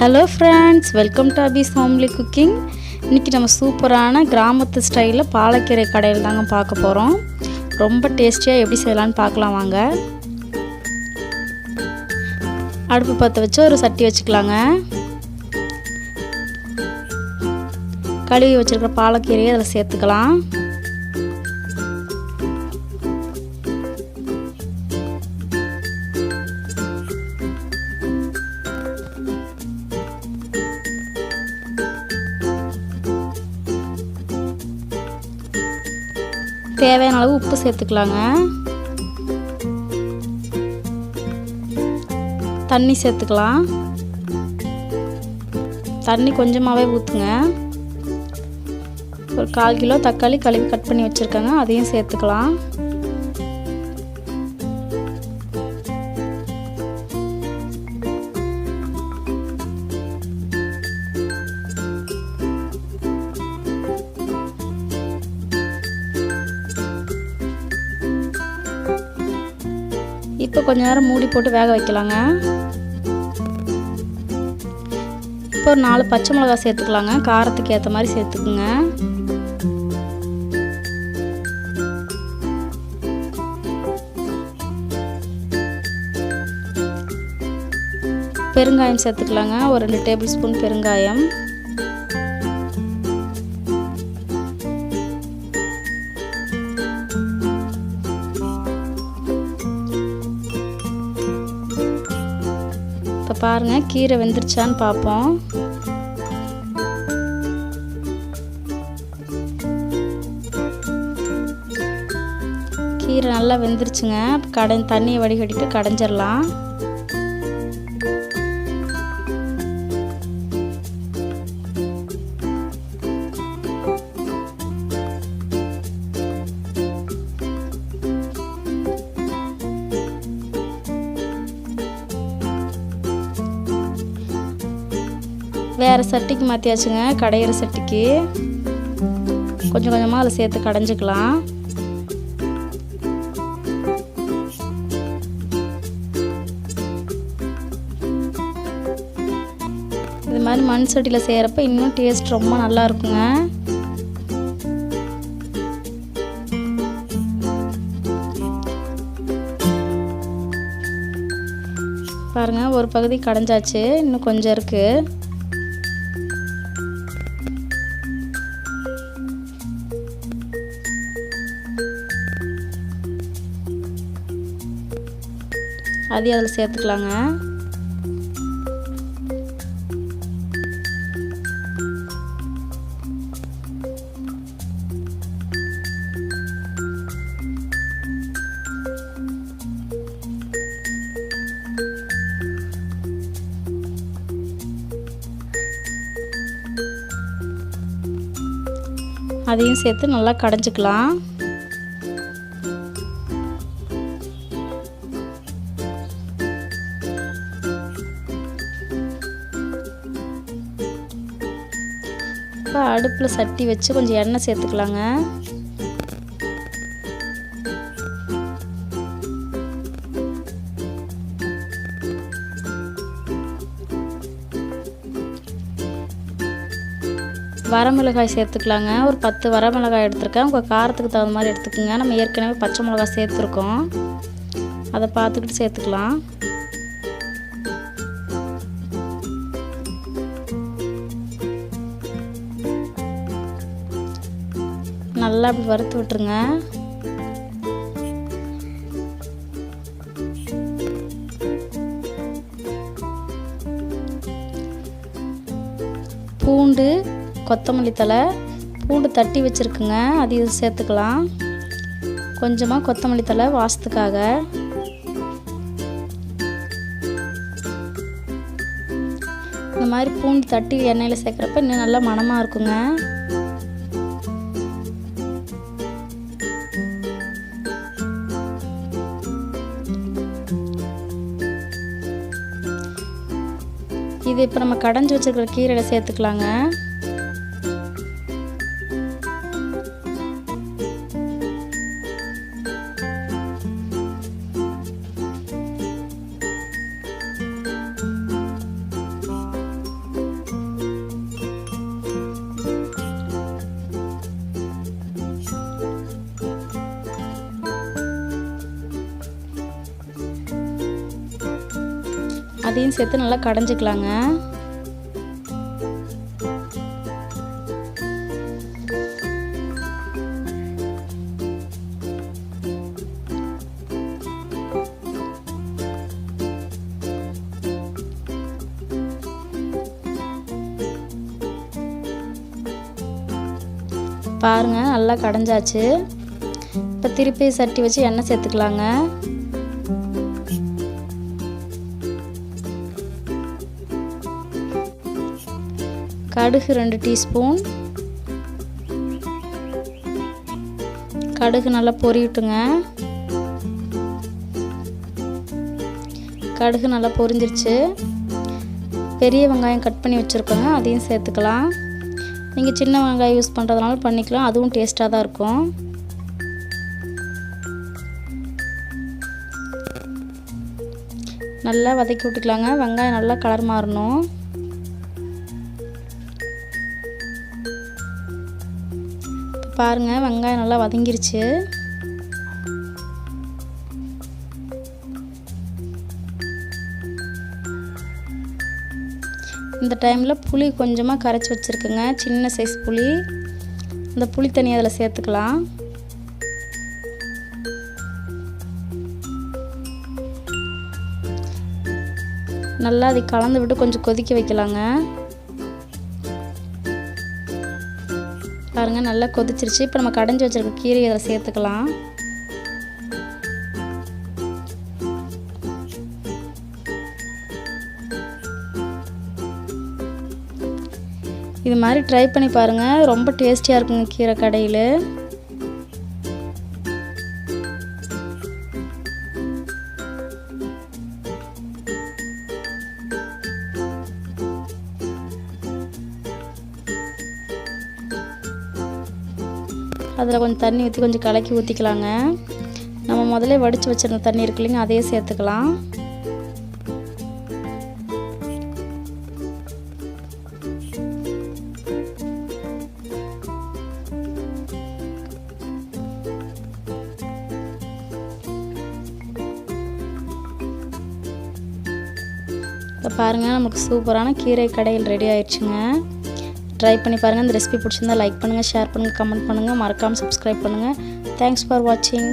Hello friends, welcome to Abbe's homely cooking. இன்றைக்கி நம்ம சூப்பரான கிராமத்து ஸ்டைலில் பாலக்கீரை கடையில் தாங்க பார்க்க போகிறோம். ரொம்ப டேஸ்டியாக எப்படி செய்யலான்னு பார்க்கலாம் வாங்க. அடுப்பு பற்ற வச்சு ஒரு சட்டி வச்சுக்கலாங்க. கழுவி வச்சுருக்கிற பாலக்கீரையை அதில் சேர்த்துக்கலாம். தேவையான அளவு உப்பு சேர்த்துக்கலாங்க. தண்ணி சேர்த்துக்கலாம். தண்ணி கொஞ்சமாகவே ஊற்றுங்க. ஒரு 1/4 கிலோ தக்காளி கழுவி கட் பண்ணி வச்சுருக்கேங்க, அதையும் சேர்த்துக்கலாம். இப்போ கொஞ்ச நேரம் மூடி போட்டு வேக வைக்கலாங்க. இப்போ ஒரு 4 பச்சை மிளகாய் சேர்த்துக்கலாங்க. காரத்துக்கு ஏற்ற மாதிரி சேர்த்துக்குங்க. பெருங்காயம் சேர்த்துக்கலாங்க. ஒரு 2 டேபிள் ஸ்பூன் பெருங்காயம். இப்போ பாருங்கள், கீரை வெந்துருச்சான்னு பார்ப்போம். கீரை நல்லா வெந்துருச்சுங்க. தண்ணியை வடிகட்டிட்டு கடைஞ்சிடலாம். வேறு சட்டிக்கு மாற்றியாச்சுங்க. கடையிற சட்டிக்கு கொஞ்சம் கொஞ்சமாக அதில் சேர்த்து கடைஞ்சிக்கலாம். இது மாதிரி மண் சட்டியில் செய்கிறப்ப இன்னும் டேஸ்ட் ரொம்ப நல்லா இருக்குங்க. பாருங்கள், ஒரு பகுதி கடைஞ்சாச்சு, இன்னும் கொஞ்சம் இருக்குது. அதையும் அதில் சேர்த்துக்கலாங்க. அதையும் சேர்த்து நல்லா கடைஞ்சிக்கலாம். இப்போ அடுப்பில் சட்டி வச்சு கொஞ்சம் எண்ணெய் சேர்த்துக்கலாங்க. வரமிளகாய் சேர்த்துக்கலாங்க. ஒரு 10 வரமிளகாய் எடுத்துருக்கேன். உங்கள் காரத்துக்கு தகுந்த மாதிரி எடுத்துக்கோங்க. நம்ம ஏற்கனவே பச்சை மிளகாய் சேர்த்துருக்கோம், அதை பார்த்துக்கிட்டு சேர்த்துக்கலாம். நல்லா அப்படி வறுத்து விட்டுருங்க. பூண்டு, கொத்தமல்லி தழை, பூண்டு தட்டி வச்சுருக்குங்க, அது இது சேர்த்துக்கலாம். கொஞ்சமாக கொத்தமல்லி தழை வாசத்துக்காக. இந்த மாதிரி பூண்டு தட்டி எண்ணெயில் சேர்க்குறப்ப இன்னும் நல்லா மணமாக இருக்குங்க. இது இப்போ நம்ம கடைஞ்சி வச்சுருக்கிற கீரையில் சேர்த்துக்கலாங்க. அதையும் சேர்த்து நல்லா கடைஞ்சிக்கலாங்க. பாருங்க நல்லா கடைஞ்சாச்சு. இப்போ திருப்பி சட்டி வச்சு எண்ணெய் சேர்த்துக்கலாங்க. கடுகு 2 டீஸ்பூன். கடுகு நல்லா பொரியட்டுங்க. கடுகு நல்லா பொரிஞ்சிருச்சு. பெரிய வெங்காயம் கட் பண்ணி வச்சுருக்கோங்க, அதையும் சேர்த்துக்கலாம். நீங்கள் சின்ன வெங்காயம் யூஸ் பண்ணுறதுனால பண்ணிக்கலாம், அதுவும் டேஸ்ட்டாக தான் இருக்கும். நல்லா வதக்கி விட்டுக்கலாங்க. வெங்காயம் நல்லா கலர் மாறணும். பாருங்கள் வெங்காயம் நல்லா வதங்கிருச்சு. இந்த டைமில் புளி கொஞ்சமாக கரைச்சி வச்சுருக்குங்க, சின்ன சைஸ் புளி. இந்த புளி தண்ணி அதில் சேர்த்துக்கலாம். நல்லா அதை கலந்து விட்டு கொஞ்சம் கொதிக்க வைக்கலாங்க. பாருங்கள் நல்லா கொதிச்சிருச்சு. இப்போ நம்ம கடைஞ்சி வச்சுருக்க கீரையை அதில் சேர்த்துக்கலாம். இது மாதிரி ட்ரை பண்ணி பாருங்கள், ரொம்ப டேஸ்டியாக இருக்குங்க கீரை கடையில். அதில் கொஞ்சம் தண்ணி ஊற்றி கொஞ்சம் கலக்கி ஊற்றிக்கலாங்க. நம்ம முதல்ல வடித்து வச்சுருந்த தண்ணி இருக்கு இல்லைங்க, அதையே சேர்த்துக்கலாம். இப்போ பாருங்கள் நமக்கு சூப்பரான கீரை கடையில் ரெடி ஆயிடுச்சுங்க. ட்ரை பண்ணி பாருங்கள். இந்த ரெசிபி பிடிச்சிருந்தா லைக் பண்ணுங்கள், ஷேர் பண்ணுங்கள், கமெண்ட் பண்ணுங்கள், மறக்காமல் சப்ஸ்கிரைப் பண்ணுங்கள். தேங்க்ஸ் ஃபார் வாட்சிங்.